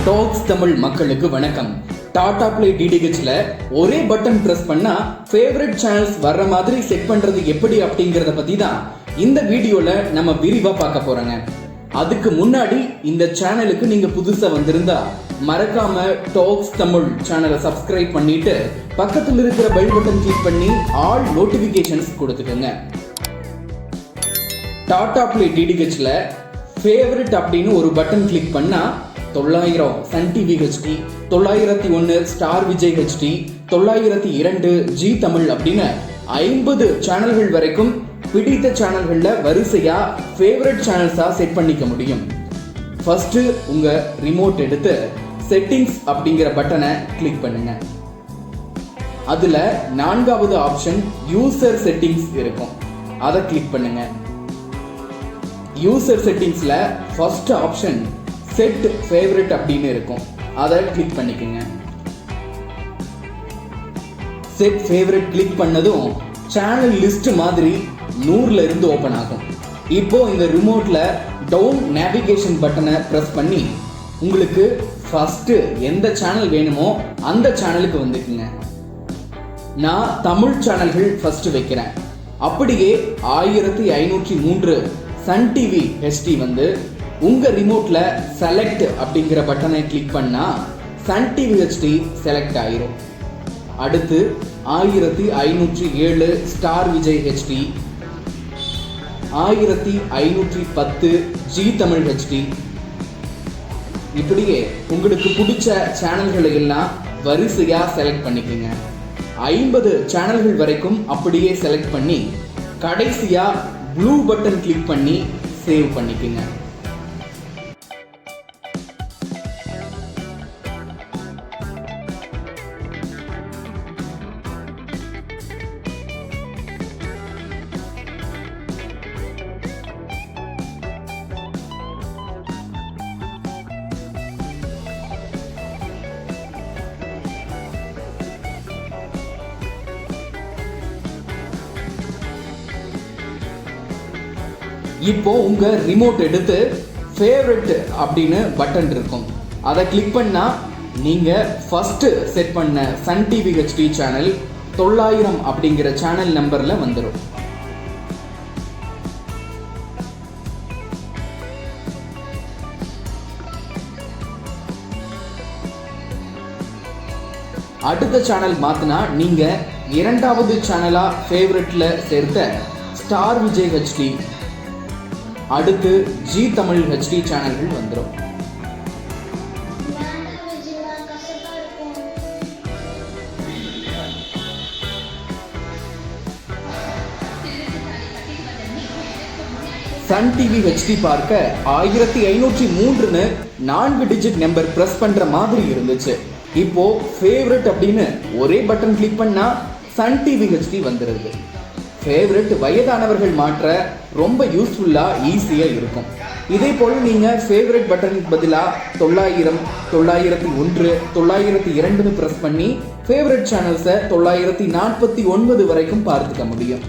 Tax Tamil மக்களுக்கு வணக்கம். Tata play DTH-ல ஒரே பட்டன் பிரஸ் பண்ணா ஃபேவரட் சேனல்ஸ் வர்ற மாதிரி செட் பண்றது எப்படி அப்படிங்கறத பத்தி தான் இந்த வீடியோல நம்ம விரிவா பார்க்க போறோங்க. அதுக்கு முன்னாடி இந்த சேனலுக்கு நீங்க புதுசா வந்திருந்தா மறக்காம டாக்ஸ் தமிழ் சேனலை சப்ஸ்கிரைப் பண்ணிட்டு பக்கத்துல இருக்கிற பெல் பட்டன் கிளிக் பண்ணி ஆல் நோட்டிபிகேஷன்ஸ் கொடுத்துக்கோங்க. டாடா பிளே DTH-ல ஃபேவரட் அப்படின்னு ஒரு பட்டன் கிளிக் பண்ணா 900 Sun TV HD, 901 Star Vijay HD, 902 Zee Tamil அப்படின்னு 50 சேனல்கள் வரைக்கும் பிடித்த சேனல்கள்ல வரிசையா ஃபேவரட் சேனல்ஸா செட் பண்ணிக்க முடியும். ஃபர்ஸ்ட் உங்க ரிமோட் எடுத்து செட்டிங்ஸ் அப்படிங்கிற பட்டனை கிளிக் பண்ணுங்க. அதுல 4வது ஆப்ஷன் யூசர் செட்டிங்ஸ் இருக்கும், அதை கிளிக் பண்ணுங்க. யூசர் செட்டிங்ஸ்ல ஃபர்ஸ்ட் ஆப்ஷன் செட் ஃபேவரட் அப்படின்னு இருக்கும், அதை கிளிக் பண்ணிக்கோங்க. செட் ஃபேவரட் கிளிக் பண்ணதும் சேனல் லிஸ்ட் மாதிரி 100ல இருந்து ஓபன் ஆகும். இப்போ இந்த ரிமோட்ல டவுன் நேவிகேஷன் பட்டனை பிரஸ் பண்ணி உங்களுக்கு ஃபர்ஸ்ட் எந்த சேனல் வேணுமோ அந்த சேனலுக்கு வந்துக்குங்க. நான் தமிழ் சேனல்கள் ஃபர்ஸ்ட் வைக்கிறேன். அப்படியே 1503 சன் டிவி HD வந்து உங்க ரிமோட்ல செலக்ட் அப்படிங்கிற பட்டனை கிளிக் பண்ணா சன் டிவி HD செலக்ட் ஆயிரும். அடுத்து 1507 star Vijay HD, 1510 G Tamil HD. இப்படியே உங்களுக்கு பிடிச்ச சேனல்களை எல்லாம் வரிசையா செலக்ட் பண்ணிக்கோங்க. 50 சேனல்கள் வரைக்கும் அப்படியே செலக்ட் பண்ணி கடைசியா ப்ளூ பட்டன் கிளிக் பண்ணி சேவ் பண்ணிக்கோங்க. இப்போ உங்க ரிமோட் எடுத்து ஃபேவரட் அப்படின்னு பட்டன் இருக்கும், அதை கிளிக் பண்ணா நீங்க ஃபர்ஸ்ட் செட் பண்ண சன் டிவி HD சேனல் 900 அப்படிங்கிற சேனல் நம்பர்ல வந்துடும். அடுத்த சேனல் மாத்தினா நீங்க 2வது சேனலா ஃபேவரட்ல சேர்த்த ஸ்டார் விஜய் HD, அடுத்து ஜி தமிழ் HD சேனல்கள் வந்துடும். சன் டிவி HD பார்க்க 1503ன்னு 4 டிஜிட் நம்பர் பிரஸ் பண்ற மாதிரி இருந்துச்சு. இப்போ ஃபேவரட் அப்படின்னு ஒரே பட்டன் கிளிக் பண்ணா சன் டிவி HD வந்துருது. ஃபேவரட் வயதானவர்கள் மாற்ற ரொம்ப யூஸ்ஃபுல்லா ஈஸியா இருக்கும். இதே போல நீங்க ஃபேவரட் பட்டனுக்கு பதிலா 900, 901, 902 பிரஸ் பண்ணி ஃபேவரட் சேனல்ஸை 949 வரைக்கும் பார்த்துக்க முடியும்.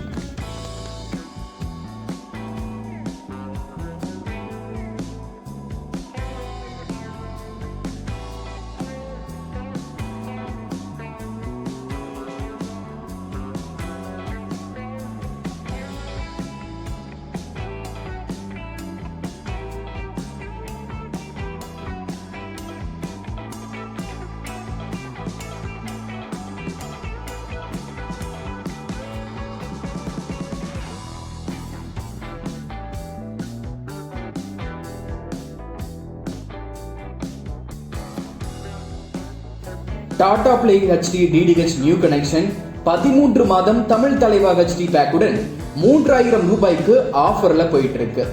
Tata play HD DTH new connection 13 மாதம் தமிழ் தலைவா HD பேக்குடன் 3000 ரூபாய்க்கு ஆஃபர்ல போயிட்டு இருக்கு.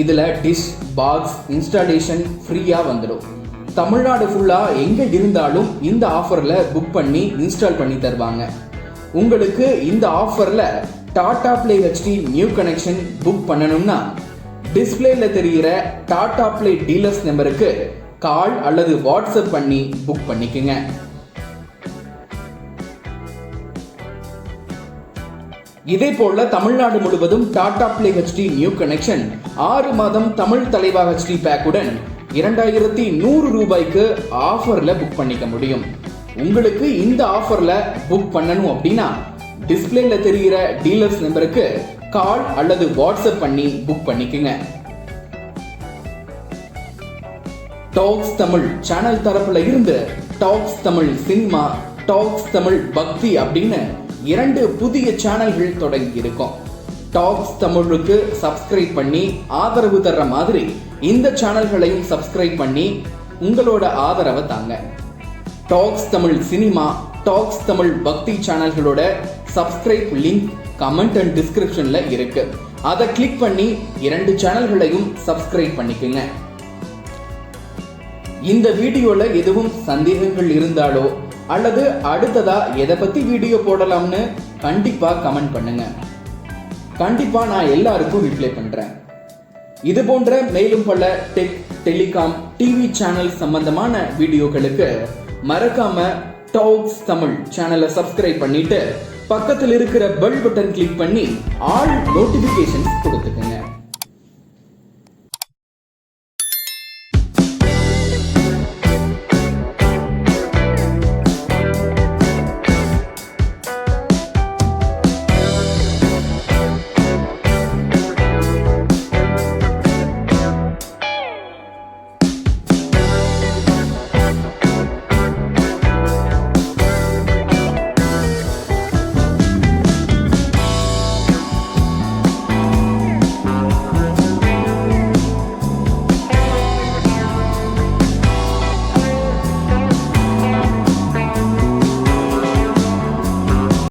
இதுல டிஷ் பாக்ஸ் இன்ஸ்டாலேஷன் ஃப்ரீயா வந்துடும். தமிழ்நாடு ஃபுல்லா எங்க இருந்தாலும் இந்த ஆஃபர்ல புக் பண்ணி இன்ஸ்டால் பண்ணி தருவாங்க. உங்களுக்கு இந்த ஆஃபர்ல Tata play HD new connection book பண்ணணும்னா டிஸ்பிளேல தெரிகிற டாடா பிளே டீலர்ஸ் நம்பருக்கு கால் அல்லது வாட்ஸ்அப் பண்ணி புக் பண்ணிக்கங்க. இதே போல தமிழ்நாடு முழுவதும் Tata play HD new connection 6 மாதம் தமிழ் தலைவா HD பேக்குடன் 2100 ரூபாய்க்கு ஆஃபர்ல புக் பண்ணிக்க முடியும். உங்களுக்கு இந்த ஆஃபர்ல புக் பண்ணணும் அப்படின்னா டிஸ்பிளேல தெரிகிற டீலர்ஸ் நம்பருக்கு கால் அல்லது வாட்ஸ்அப் பண்ணி புக் பண்ணிக்கங்க. டாக்ஸ் தமிழ் சேனல் தரப்புல இருந்து Talks Tamil cinema, Talks Tamil Bhakti அப்படின்னு 2 புதிய சேனல்கள் தொடங்கி இருக்கும். டாக்ஸ் தமிழுக்கு சப்ஸ்கிரைப் பண்ணி ஆதரவு தர்ற மாதிரி இந்த சேனல்களையும் சப்ஸ்கிரைப் பண்ணி உங்களோட ஆதரவை தாங்க. Talks Tamil cinema, Talks Tamil Bhakti சேனல்களோட சப்ஸ்கிரைப் லிங்க் கமெண்ட் அண்ட் டிஸ்கிரிப்ஷன்ல இருக்கு. அதை கிளிக் பண்ணி 2 சேனல்களையும் சப்ஸ்கிரைப் பண்ணிக்கங்க. இந்த வீடியோல எதுவும் சந்தேகங்கள் இருந்தாலோ அல்லது அடுத்ததா எதை பத்தி வீடியோ போடலாம்னு கண்டிப்பா கமெண்ட் பண்ணுங்க. கண்டிப்பா நான் எல்லாருக்கும் ரிப்ளை பண்றேன். இது போன்ற மேலும் பல டெக், டெலிகாம், டிவி சேனல் சம்பந்தமான வீடியோக்களுக்கு மறக்காம டாக்ஸ் தமிழ் சேனலை சப்ஸ்கிரைப் பண்ணிட்டு பக்கத்தில் இருக்கிற பெல் பட்டன் கிளிக் பண்ணி ஆல் நோட்டிபிகேஷன்ஸ் கொடுத்துக்கங்க.